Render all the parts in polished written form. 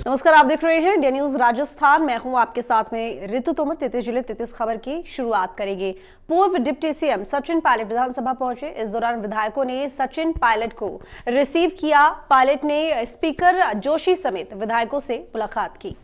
नमस्कार, आप देख रहे हैं इंडिया न्यूज राजस्थान। मैं हूं आपके साथ में रितु तोमर। 33 जिले 33 खबर की शुरुआत करेंगे। पूर्व डिप्टी सीएम सचिन पायलट विधानसभा पहुंचे। इस दौरान विधायकों ने सचिन पायलट को रिसीव किया। पायलट ने स्पीकर जोशी समेत विधायकों से मुलाकात की।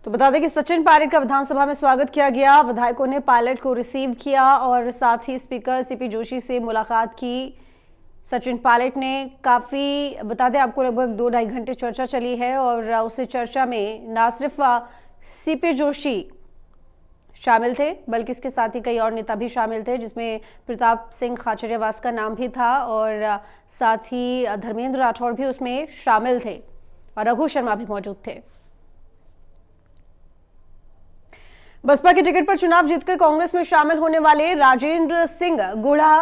तो बता दें कि सचिन पायलट का विधानसभा में स्वागत किया गया। विधायकों ने पायलट को रिसीव किया और साथ ही स्पीकर सीपी जोशी से मुलाकात की। सचिन पायलट ने काफी, बता दें आपको, लगभग 2-2.5 घंटे चर्चा चली है और उस चर्चा में न सिर्फ सीपी जोशी शामिल थे बल्कि इसके साथ ही कई और नेता भी शामिल थे, जिसमें प्रताप सिंह खाचरियावास का नाम भी था और साथ ही धर्मेंद्र राठौड़ भी उसमें शामिल थे और रघु शर्मा भी मौजूद थे। बसपा के टिकट पर चुनाव जीतकर कांग्रेस में शामिल होने वाले राजेंद्र सिंह गुढ़ा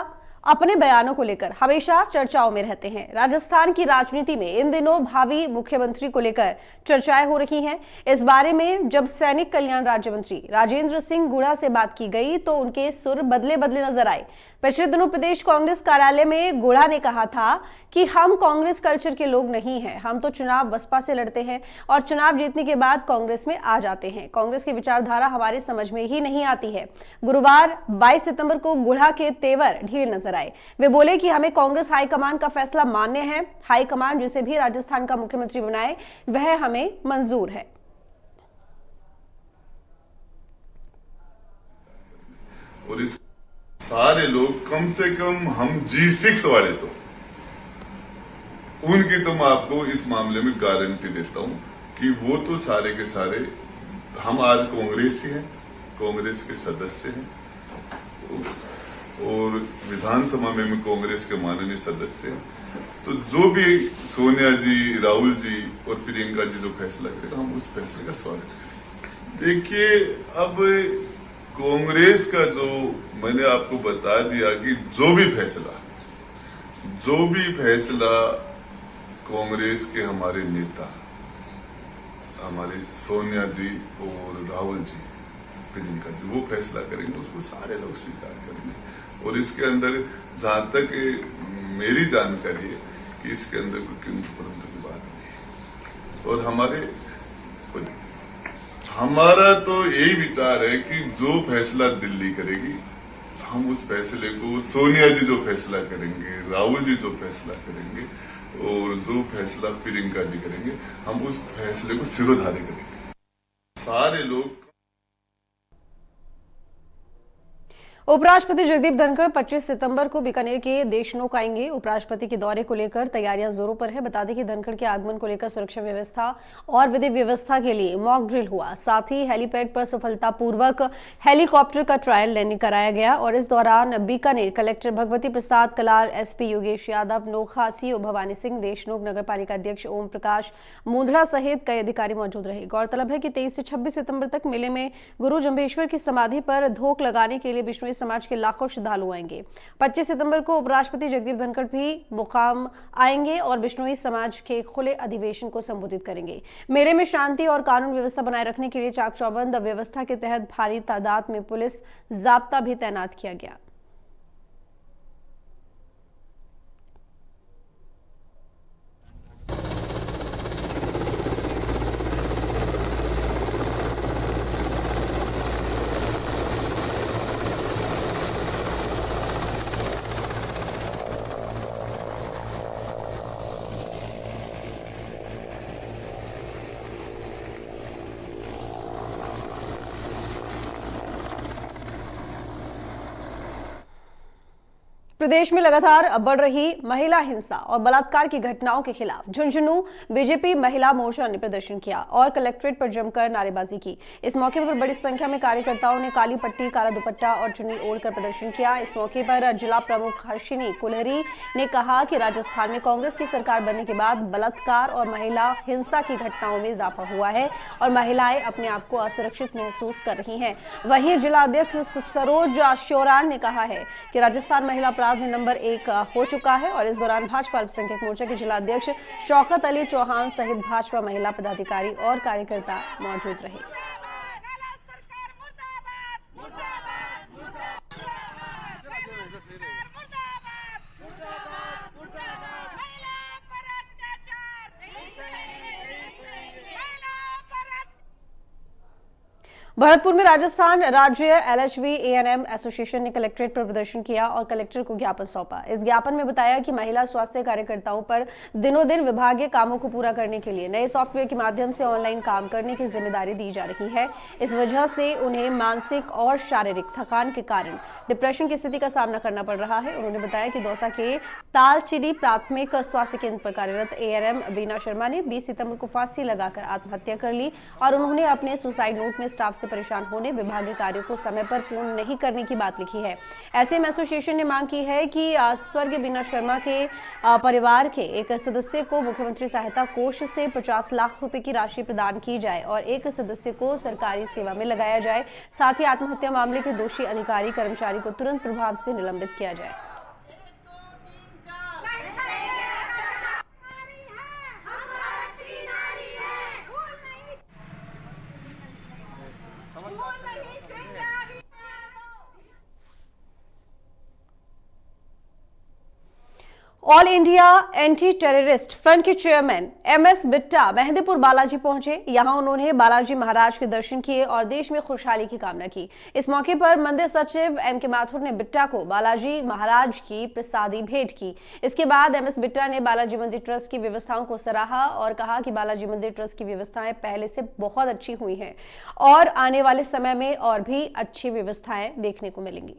अपने बयानों को लेकर हमेशा चर्चाओं में रहते हैं। राजस्थान की राजनीति में इन दिनों भावी मुख्यमंत्री को लेकर चर्चाएं हो रही हैं। इस बारे में जब सैनिक कल्याण राज्य मंत्री राजेंद्र सिंह गुढ़ा से बात की गई तो उनके सुर बदले बदले नजर आए। पिछले दिनों प्रदेश कांग्रेस कार्यालय में गुढ़ा ने कहा था कि हम कांग्रेस कल्चर के लोग नहीं हैं, हम तो चुनाव बसपा से लड़ते हैं और चुनाव जीतने के बाद कांग्रेस में आ जाते हैं। कांग्रेस की विचारधारा हमारे समझ में ही नहीं आती है। गुरुवार 22 सितंबर को गुढ़ा के तेवर ढीले नजर आए। वे बोले कि हमें कांग्रेस हाईकमान का फैसला मान्य है। हाईकमान जिसे भी राजस्थान का मुख्यमंत्री बनाए वह हमें मंजूर है। और इस सारे लोग कम से कम हम G6 वाले तो उनकी तो मैं आपको इस मामले में गारंटी देता हूं कि वो तो सारे के सारे हम आज कांग्रेसी हैं, कांग्रेस के सदस्य हैं और विधानसभा में कांग्रेस के माननीय सदस्य हैं। तो जो भी सोनिया जी, राहुल जी और प्रियंका जी जो फैसला करेगा हम उस फैसले का स्वागत करेंगे। देखिए, अब कांग्रेस का जो मैंने आपको बता दिया कि जो भी फैसला कांग्रेस के हमारे नेता, हमारे सोनिया जी और राहुल जी, प्रियंका जी, वो फैसला करेंगे उसको सारे लोग स्वीकार करेंगे। और इसके अंदर जहां तक मेरी जानकारी है कि इसके अंदर कोई किंतु परंतु की बात नहीं है। और हमारा तो यही विचार है कि जो फैसला दिल्ली करेगी हम उस फैसले को, सोनिया जी जो फैसला करेंगे, राहुल जी जो फैसला करेंगे और जो फैसला प्रियंका जी करेंगे हम उस फैसले को सिरोधार्य करेंगे। सारे लोग। उपराष्ट्रपति जगदीप धनखड़ 25 सितंबर को बीकानेर के देशनोक आएंगे। उपराष्ट्रपति के दौरे को लेकर तैयारियां जोरों पर है। बता दें कि धनखड़ के आगमन को लेकर सुरक्षा व्यवस्था और विधि व्यवस्था के लिए मॉक ड्रिल हुआ। साथ ही हेलीपैड पर सफलतापूर्वक हेलीकॉप्टर का ट्रायल लैंडिंग कराया गया और इस दौरान बीकानेर कलेक्टर भगवती प्रसाद कलाल, एसपी योगेश यादव, नोखा सीओ भवानी सिंह, देशनोक नगर पालिका अध्यक्ष ओम प्रकाश मुंदड़ा सहित कई अधिकारी मौजूद रहे। गौरतलब है कि 23 से 26 सितंबर तक मेले में गुरु जंभेश्वर की समाधि पर धोख लगाने के लिए बिश्नोई समाज के लाखों श्रद्धालु आएंगे। 25 सितंबर को उपराष्ट्रपति जगदीप धनखड़ भी मुकाम आएंगे और बिश्नोई समाज के खुले अधिवेशन को संबोधित करेंगे। मेले में शांति और कानून व्यवस्था बनाए रखने के लिए चाक चौबंद व्यवस्था के तहत भारी तादाद में पुलिस जाब्ता भी तैनात किया गया। प्रदेश में लगातार बढ़ रही महिला हिंसा और बलात्कार की घटनाओं के खिलाफ झुंझुनू बीजेपी महिला मोर्चा ने प्रदर्शन किया और कलेक्ट्रेट पर जमकर नारेबाजी की। इस मौके पर बड़ी संख्या में कार्यकर्ताओं ने काली पट्टी, काला दुपट्टा और चुन्नी ओढ़कर प्रदर्शन किया। इस मौके पर जिला प्रमुख हर्षिनी कुलहरी ने कहा कि राजस्थान में कांग्रेस की सरकार बनने के बाद बलात्कार और महिला हिंसा की घटनाओं में इजाफा हुआ है और महिलाएं अपने आप को असुरक्षित महसूस कर रही हैं। वहीं जिला अध्यक्ष सरोज श्योरान ने कहा है कि राजस्थान महिला गुजरात में नंबर 1 हो चुका है और इस दौरान भाजपा अल्पसंख्यक मोर्चा के जिला अध्यक्ष शौकत अली चौहान सहित भाजपा महिला पदाधिकारी और कार्यकर्ता मौजूद रहे। भरतपुर में राजस्थान राज्य एलएचवी एएनएम एसोसिएशन ने कलेक्ट्रेट पर प्रदर्शन किया और कलेक्टर को ज्ञापन सौंपा। इस ज्ञापन में बताया कि महिला स्वास्थ्य कार्यकर्ताओं पर दिनों दिन विभागीय कामों को पूरा करने के लिए नए सॉफ्टवेयर के माध्यम से ऑनलाइन काम करने की जिम्मेदारी दी जा रही है। इस वजह से उन्हें मानसिक और शारीरिक थकान के कारण डिप्रेशन की स्थिति का सामना करना पड़ रहा है। उन्होंने बताया कि दौसा के तालचिड़ी प्राथमिक स्वास्थ्य केंद्र पर कार्यरत एएनएम बीना शर्मा ने 20 सितंबर को फांसी लगाकर आत्महत्या कर ली और उन्होंने अपने सुसाइड नोट में स्टाफ से परेशान होने, विभागीय कार्यों को समय पर पूर्ण नहीं करने की बात लिखी है। ऐसे में एसोसिएशन ने मांग की है कि स्वर्गीय बीना शर्मा के परिवार के एक सदस्य को मुख्यमंत्री सहायता कोष से 50 लाख रुपए की राशि प्रदान की जाए और एक सदस्य को सरकारी सेवा में लगाया जाए। साथ ही आत्महत्या मामले के दोषी अधिकारी कर्मचारी को तुरंत प्रभाव से निलंबित किया जाए। All India anti terrorist front के चेयरमैन एमएस बिट्टा मेहंदीपुर बालाजी पहुंचे। यहां उन्होंने बालाजी महाराज के दर्शन किए और देश में खुशहाली की कामना की। इस मौके पर मंदिर सचिव एम के माथुर ने बिट्टा को बालाजी महाराज की प्रसादी भेंट की। इसके बाद एमएस बिट्टा ने बालाजी मंदिर ट्रस्ट की व्यवस्थाओं को सराहा और कहा कि बालाजी मंदिर ट्रस्ट की व्यवस्थाएं पहले से बहुत अच्छी हुई हैं और आने वाले समय में और भी अच्छी व्यवस्थाएं देखने को मिलेंगी।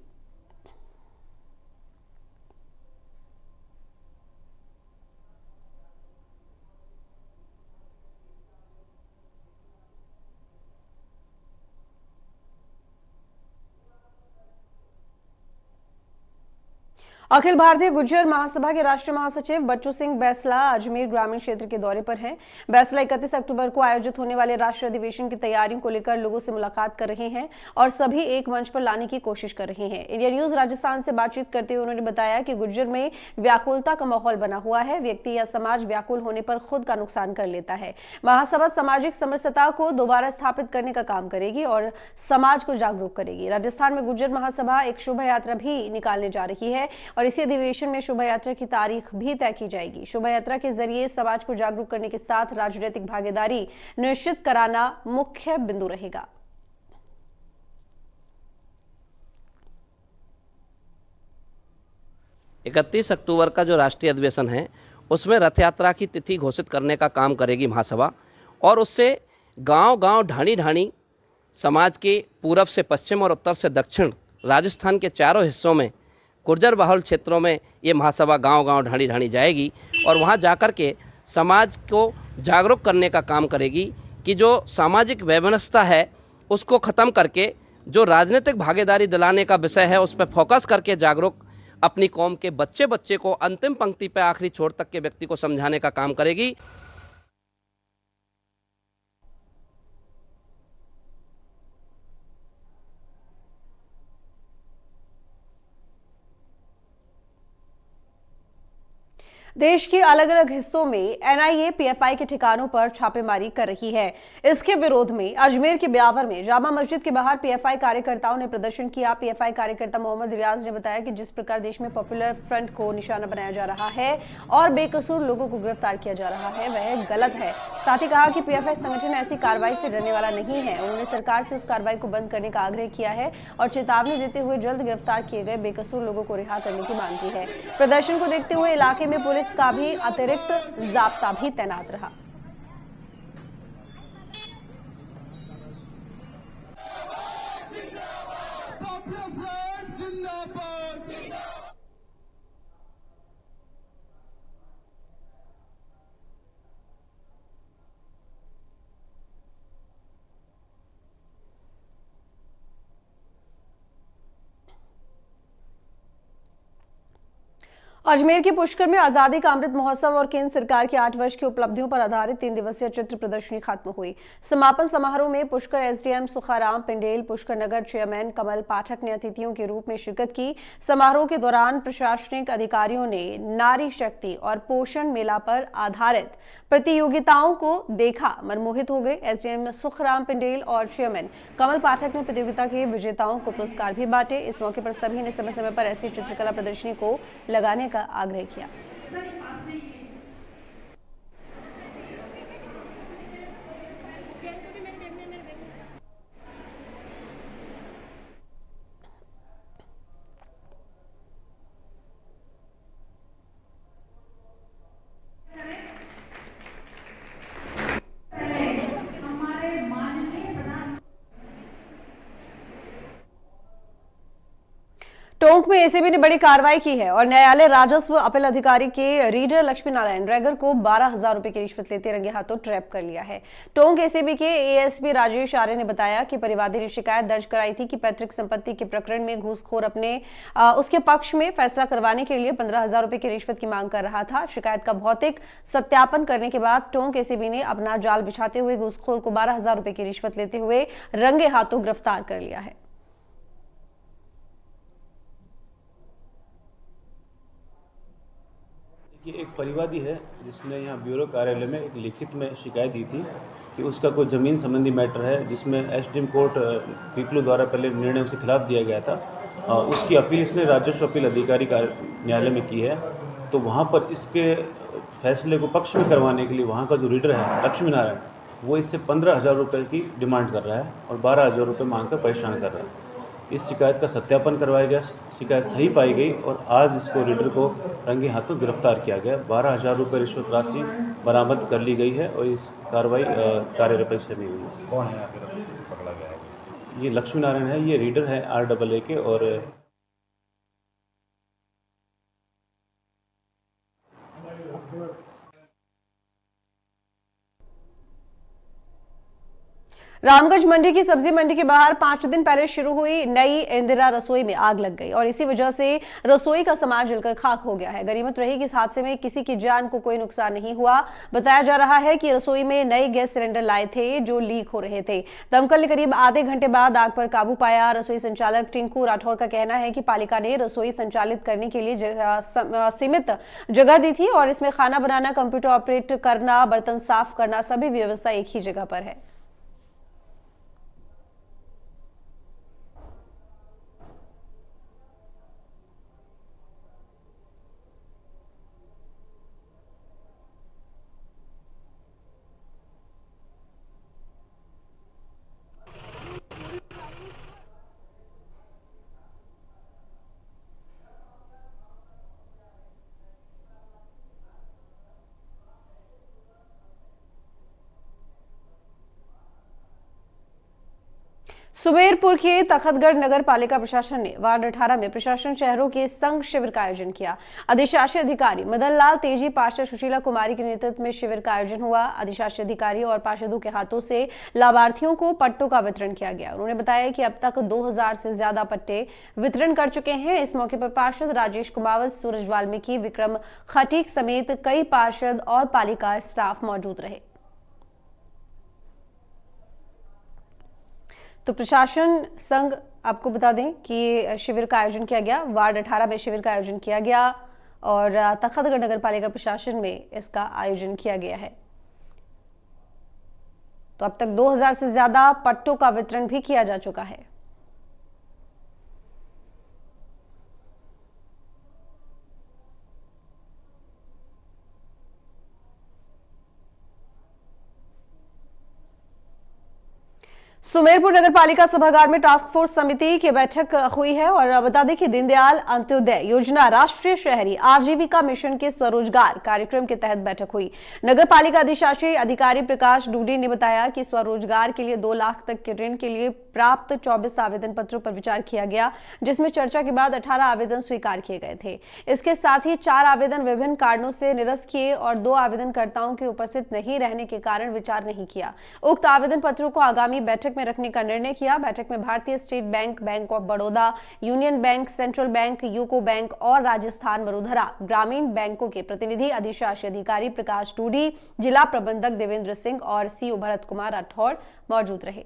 अखिल भारतीय गुज्जर महासभा के राष्ट्रीय महासचिव बच्चू सिंह बैसला अजमेर ग्रामीण क्षेत्र के दौरे पर हैं। बैसला 31 अक्टूबर को आयोजित होने वाले राष्ट्रीय अधिवेशन की तैयारियों को लेकर लोगों से मुलाकात कर रहे हैं और सभी एक मंच पर लाने की कोशिश कर रहे हैं। इंडिया न्यूज राजस्थान से बातचीत करते हुए उन्होंने बताया कि गुज्जर में व्याकुलता का माहौल बना हुआ है। व्यक्ति या समाज व्याकुल होने पर खुद का नुकसान कर लेता है। महासभा सामाजिक समरसता को दोबारा स्थापित करने का काम करेगी और समाज को जागरूक करेगी। राजस्थान में गुज्जर महासभा एक शोभा यात्रा भी निकालने जा रही है और इसी अधिवेशन में शोभा यात्रा की तारीख भी तय की जाएगी। शोभा यात्रा के जरिए समाज को जागरूक करने के साथ राजनीतिक भागीदारी निश्चित कराना मुख्य बिंदु रहेगा। इकतीस अक्टूबर का जो राष्ट्रीय अधिवेशन है उसमें रथ यात्रा की तिथि घोषित करने का काम करेगी महासभा और उससे गांव-गांव ढाणी-ढाणी समाज के पूरब से पश्चिम और उत्तर से दक्षिण राजस्थान के चारों हिस्सों में गुर्जर बहुल क्षेत्रों में ये महासभा गांव-गांव ढाणी-ढाणी जाएगी और वहां जाकर के समाज को जागरूक करने का काम करेगी कि जो सामाजिक वैमनस्यता है उसको ख़त्म करके जो राजनीतिक भागीदारी दिलाने का विषय है उस पर फोकस करके जागरूक अपनी कौम के बच्चे को अंतिम पंक्ति पे आखिरी छोर तक के व्यक्ति को समझाने का काम करेगी। देश के अलग अलग हिस्सों में एनआईए पीएफआई के ठिकानों पर छापेमारी कर रही है। इसके विरोध में अजमेर के ब्यावर में जामा मस्जिद के बाहर पीएफआई कार्यकर्ताओं ने प्रदर्शन किया। पीएफआई कार्यकर्ता मोहम्मद रियाज ने बताया कि जिस प्रकार देश में पॉपुलर फ्रंट को निशाना बनाया जा रहा है और बेकसूर लोगों को गिरफ्तार किया जा रहा है वह गलत है। साथ ही कहा कि पीएफआई संगठन ऐसी कार्रवाई से डरने वाला नहीं है। उन्होंने सरकार से उस कार्रवाई को बंद करने का आग्रह किया है और चेतावनी देते हुए जल्द गिरफ्तार किए गए बेकसूर लोगों को रिहा करने की मांग की है। प्रदर्शन को देखते हुए इलाके में पुलिस का भी अतिरिक्त जाब्ता भी तैनात रहा। अजमेर के पुष्कर में आजादी का अमृत महोत्सव और केंद्र सरकार की 8 वर्ष की उपलब्धियों पर आधारित 3 दिवसीय चित्र प्रदर्शनी खत्म हुई। समापन समारोह में पुष्कर एसडीएम सुखाराम पिंडेल, पुष्कर नगर चेयरमैन कमल पाठक ने अतिथियों के रूप में शिरकत की। समारोह के दौरान प्रशासनिक अधिकारियों ने नारी शक्ति और पोषण मेला पर आधारित प्रतियोगिताओं को देखा, मनमोहित हो गए। एसडीएम सुखराम पिंडेल और चेयरमैन कमल पाठक ने प्रतियोगिता के विजेताओं को पुरस्कार भी बांटे। इस मौके पर सभी ने समय समय पर ऐसी चित्रकला प्रदर्शनी को लगाने का आग्रह किया। टोंक में एसीबी ने बड़ी कार्रवाई की है और न्यायालय राजस्व अपील अधिकारी के रीडर लक्ष्मी नारायण रेगर को 12,000 रुपए की रिश्वत लेते रंगे हाथों ट्रैप कर लिया है। टोंक एसीबी के एएसपी राजेश आर्य ने बताया कि परिवादी ने शिकायत दर्ज कराई थी कि पैतृक संपत्ति के प्रकरण में घूसखोर उसके पक्ष में फैसला करवाने के लिए 15,000 रुपए की रिश्वत की मांग कर रहा था। शिकायत का भौतिक सत्यापन करने के बाद टोंक एसीबी ने अपना जाल बिछाते हुए घूसखोर को 12,000 रुपए की रिश्वत लेते हुए रंगे हाथों गिरफ्तार कर लिया है। ये एक परिवादी है जिसने यहाँ ब्यूरो कार्यालय में एक लिखित में शिकायत दी थी कि उसका कोई ज़मीन संबंधी मैटर है जिसमें एसडीएम कोर्ट पीपलू द्वारा पहले निर्णय उसके खिलाफ दिया गया था। उसकी अपील इसने राजस्व अपील अधिकारी न्यायालय में की है। तो वहाँ पर इसके फैसले को पक्ष में करवाने के लिए वहाँ का जो रीडर है लक्ष्मी नारायण, वो इससे 15,000 रुपये की डिमांड कर रहा है और 12,000 रुपये मांग कर परेशान कर रहा है। इस शिकायत का सत्यापन करवाया गया, शिकायत सही पाई गई और आज इसको रीडर को रंगे हाथों गिरफ्तार किया गया। 12,000 रुपये रिश्वत राशि बरामद कर ली गई है और इस कार्रवाई कार्यरत से हुई है। कौन है यहाँ पे पकड़ा गया है? ये लक्ष्मी नारायण है, ये रीडर है RAA के। और रामगंज मंडी की सब्जी मंडी के बाहर 5 दिन पहले शुरू हुई नई इंदिरा रसोई में आग लग गई और इसी वजह से रसोई का सामान जलकर खाक हो गया है। गनीमत रही कि इस हादसे में किसी की जान को कोई नुकसान नहीं हुआ। बताया जा रहा है कि रसोई में नए गैस सिलेंडर लाए थे जो लीक हो रहे थे। दमकल ने करीब आधे घंटे बाद आग पर काबू पाया। रसोई संचालक टिंकू राठौर का कहना है कि पालिका ने रसोई संचालित करने के लिए सीमित जगह दी थी और इसमें खाना बनाना, कंप्यूटर ऑपरेट करना, बर्तन साफ करना, सभी व्यवस्था एक ही जगह पर है। सुमेरपुर के तखतगढ़ नगर पालिका प्रशासन ने वार्ड 18 में प्रशासन शहरों के संघ शिविर का आयोजन किया। अधिशासी अधिकारी मदन लाल तेजी, पार्षद सुशीला कुमारी के नेतृत्व में शिविर का आयोजन हुआ। अधिशासी अधिकारी और पार्षदों के हाथों से लाभार्थियों को पट्टों का वितरण किया गया। उन्होंने बताया कि अब तक 2000 से ज्यादा पट्टे वितरण कर चुके हैं। इस मौके पर पार्षद राजेश कुमावत, सूरज वाल्मीकि, विक्रम खटीक समेत कई पार्षद और पालिका स्टाफ मौजूद रहे। तो प्रशासन संघ, आपको बता दें कि शिविर का आयोजन किया गया, वार्ड 18 में शिविर का आयोजन किया गया और तखतगढ़ नगर पालिका प्रशासन में इसका आयोजन किया गया है। तो अब तक 2000 से ज्यादा पट्टों का वितरण भी किया जा चुका है। सुमेरपुर नगर पालिका सभागार में टास्क फोर्स समिति की बैठक हुई है और बता दें कि दीनदयाल अंत्योदय योजना राष्ट्रीय शहरी आजीविका मिशन के स्वरोजगार कार्यक्रम के तहत बैठक हुई। नगर पालिका अधिशासी अधिकारी प्रकाश डूडी ने बताया कि स्वरोजगार के लिए 2 लाख तक के ऋण के लिए प्राप्त 24 आवेदन पत्रों पर विचार किया गया, जिसमें चर्चा के बाद 18 आवेदन स्वीकार किए गए थे। इसके साथ ही 4 आवेदन विभिन्न कारणों से निरस्त किए और 2 आवेदनकर्ताओं के उपस्थित नहीं रहने के कारण विचार नहीं किया। उक्त आवेदन पत्रों को आगामी बैठक में रखने का निर्णय किया। बैठक में भारतीय state bank, bank of Baroda, union bank, central bank, UCO bank और राजस्थान वसुंधरा ग्रामीण बैंकों के प्रतिनिधि, अधिशासी अधिकारी प्रकाश टूडी, जिला प्रबंधक देवेंद्र सिंह और सीओ भरत कुमार राठौड़ मौजूद रहे।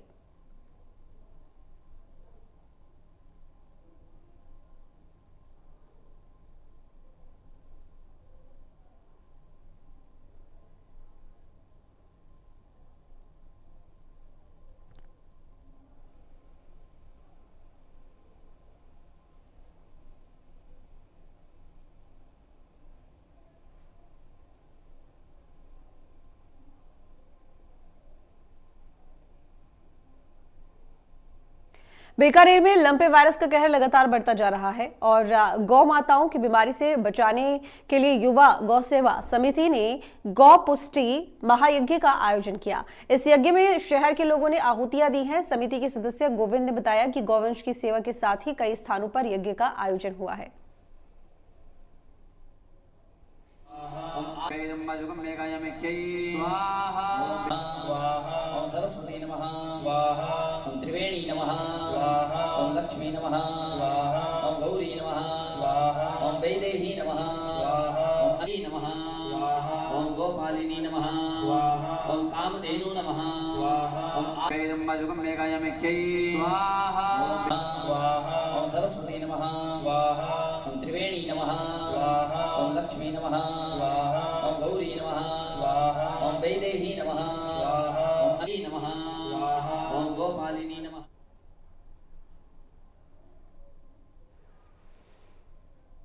बीकानेर में लंपे वायरस का कहर लगातार बढ़ता जा रहा है और गौ माताओं की बीमारी से बचाने के लिए युवा गौ सेवा समिति ने गौ पुष्टि महायज्ञ का आयोजन किया। इस यज्ञ में शहर के लोगों ने आहुतियां दी हैं। समिति के सदस्य गोविंद ने बताया कि गौवंश की सेवा के साथ ही कई स्थानों पर यज्ञ का आयोजन हुआ है। सरस्वती नमः, ओम त्रिवेणी नमः, ओम लक्ष्मी नमः, ओम गौरी नमः, ओम वैदेही नमः, ओम अली नमः, ओम गोपालिनी नमः, ओम कामधेनु नमः, ओम सरस्वती नमः, ओम त्रिवेणी नमः, ओम लक्ष्मी नमः, ओम गौरी नमः, ओम वैदेही नमः, ओम अली नमः, ओम गोपालिनी नमः।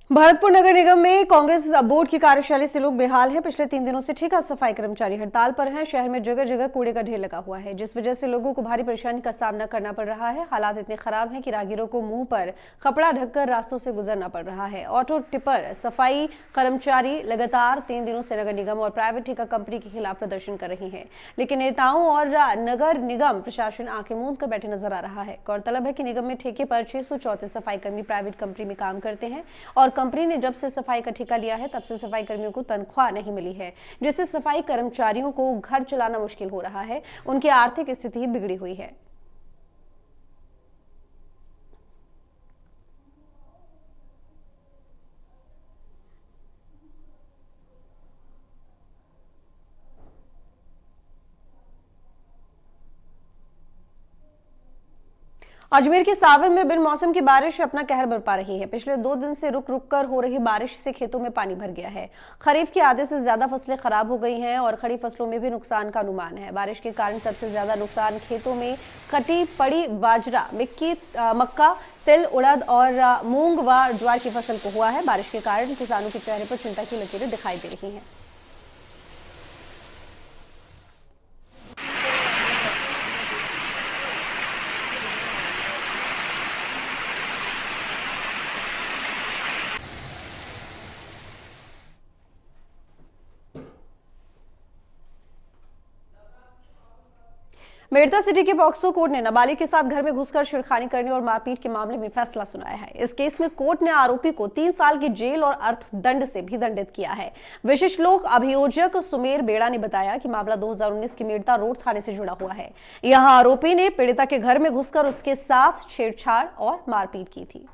भरतपुर नगर निगम में कांग्रेस बोर्ड की कार्यशाला से लोग बेहाल हैं। पिछले 3 दिनों से ठेका सफाई कर्मचारी हड़ताल पर हैं। शहर में जगह जगह कूड़े का ढेर लगा हुआ है, जिस वजह से लोगों को भारी परेशानी का सामना करना पड़ रहा है। हालात इतने खराब हैं कि राहगीरों को मुंह पर कपड़ा ढककर रास्तों से गुजरना पड़ रहा है। ऑटो टिपर सफाई कर्मचारी लगातार 3 दिनों से नगर निगम और प्राइवेट ठेका कंपनी के खिलाफ प्रदर्शन कर रही है, लेकिन नेताओं और नगर निगम प्रशासन आंखें मूंद कर बैठे नजर आ रहा है। गौरतलब है कि निगम में ठेके पर 634 सफाई कर्मी प्राइवेट कंपनी में काम करते हैं और कंपनी ने जब से सफाई का ठेका लिया है तब से सफाई कर्मियों को तनख्वाह नहीं मिली है, जिससे सफाई कर्मचारियों को घर चलाना मुश्किल हो रहा है। उनकी आर्थिक स्थिति बिगड़ी हुई है। अजमेर के सावर में बिन मौसम की बारिश अपना कहर बरपा रही है। पिछले 2 दिन से रुक रुक कर हो रही बारिश से खेतों में पानी भर गया है। खरीफ के आधे से ज्यादा फसलें खराब हो गई हैं और खड़ी फसलों में भी नुकसान का अनुमान है। बारिश के कारण सबसे ज्यादा नुकसान खेतों में कटी पड़ी बाजरा, मक्का, तिल, उड़द और मूंग व ज्वार की फसल को हुआ है। बारिश के कारण किसानों के चेहरे पर चिंता की लकीरें दिखाई दे रही हैं। मेड़ता सिटी के पॉक्सो कोर्ट ने नाबालिग के साथ घर में घुसकर छेड़खानी करने और मारपीट के मामले में फैसला सुनाया है। इस केस में कोर्ट ने आरोपी को 3 साल की जेल और अर्थदंड से भी दंडित किया है। विशिष्ट लोक अभियोजक सुमेर बेड़ा ने बताया कि मामला 2019 के मेड़ता रोड थाने से जुड़ा हुआ है। यहां आरोपी ने पीड़िता के घर में घुसकर उसके साथ छेड़छाड़ और मारपीट की थी।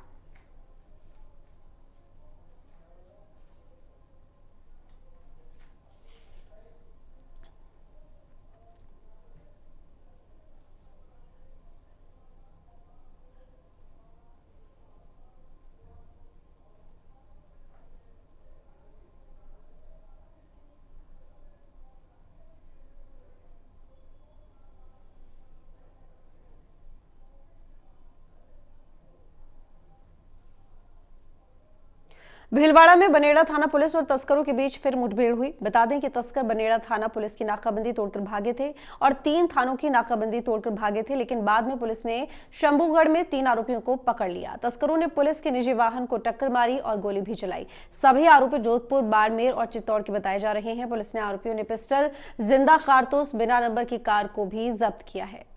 भीलवाड़ा में बनेड़ा थाना पुलिस और तस्करों के बीच फिर मुठभेड़ हुई। बता दें कि तस्कर बनेड़ा थाना पुलिस की नाकाबंदी तोड़कर भागे थे और 3 थानों की नाकाबंदी तोड़कर भागे थे, लेकिन बाद में पुलिस ने शंभूगढ़ में 3 आरोपियों को पकड़ लिया। तस्करों ने पुलिस के निजी वाहन को टक्कर मारी और गोली भी चलाई। सभी आरोपी जोधपुर, बाड़मेर और चित्तौड़ के बताए जा रहे हैं। पुलिस ने आरोपियों ने पिस्टल, जिंदा कारतूस, बिना नंबर की कार को भी जब्त किया है।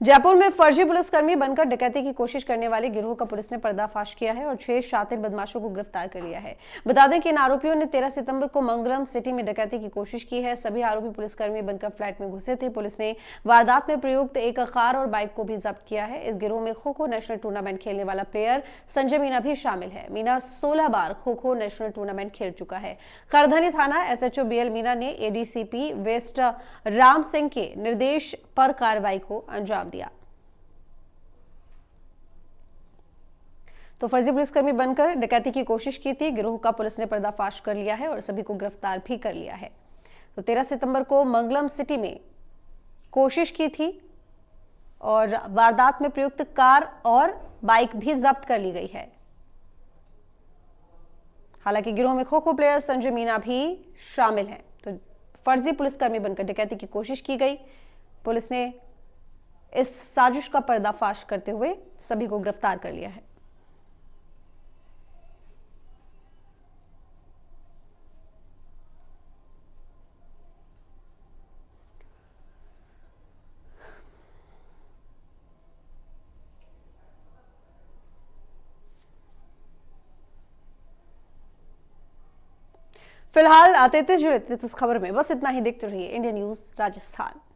जयपुर में फर्जी पुलिसकर्मी बनकर डकैती की कोशिश करने वाले गिरोह का पुलिस ने पर्दाफाश किया है और 6 शातिर बदमाशों को गिरफ्तार कर लिया है। बता दें कि इन आरोपियों ने 13 सितंबर को मंगलम सिटी में डकैती की कोशिश की है। सभी आरोपी पुलिसकर्मी बनकर फ्लैट में घुसे थे। पुलिस ने वारदात में प्रयुक्त एक कार और बाइक को भी जब्त किया है। इस गिरोह में खो-खो नेशनल टूर्नामेंट खेलने वाला प्लेयर संजय मीना भी शामिल है। मीना 16 बार खो-खो नेशनल टूर्नामेंट खेल चुका है। करधनी थाना SHO BL मीना ने ADCP वेस्ट राम सिंह के निर्देश पर कार्रवाई को अंजाम दिया। तो फर्जी पुलिसकर्मी बनकर डकैती की कोशिश की थी। गिरोह का पुलिस ने पर्दाफाश कर लिया है और सभी को गिरफ्तार भी कर लिया है। तो 13 सितंबर को मंगलम सिटी में कोशिश की थी और वारदात में प्रयुक्त कार और बाइक भी जब्त कर ली गई है। हालांकि गिरोह में खो-खो प्लेयर संजय मीना भी शामिल हैं। तो फर्जी पुलिसकर्मी बनकर डकैती की कोशिश की गई। पुलिस ने इस साजिश का पर्दाफाश करते हुए सभी को गिरफ्तार कर लिया है। फिलहाल आते थे जुड़े इस खबर में बस इतना ही। देखते रहिए इंडिया न्यूज राजस्थान।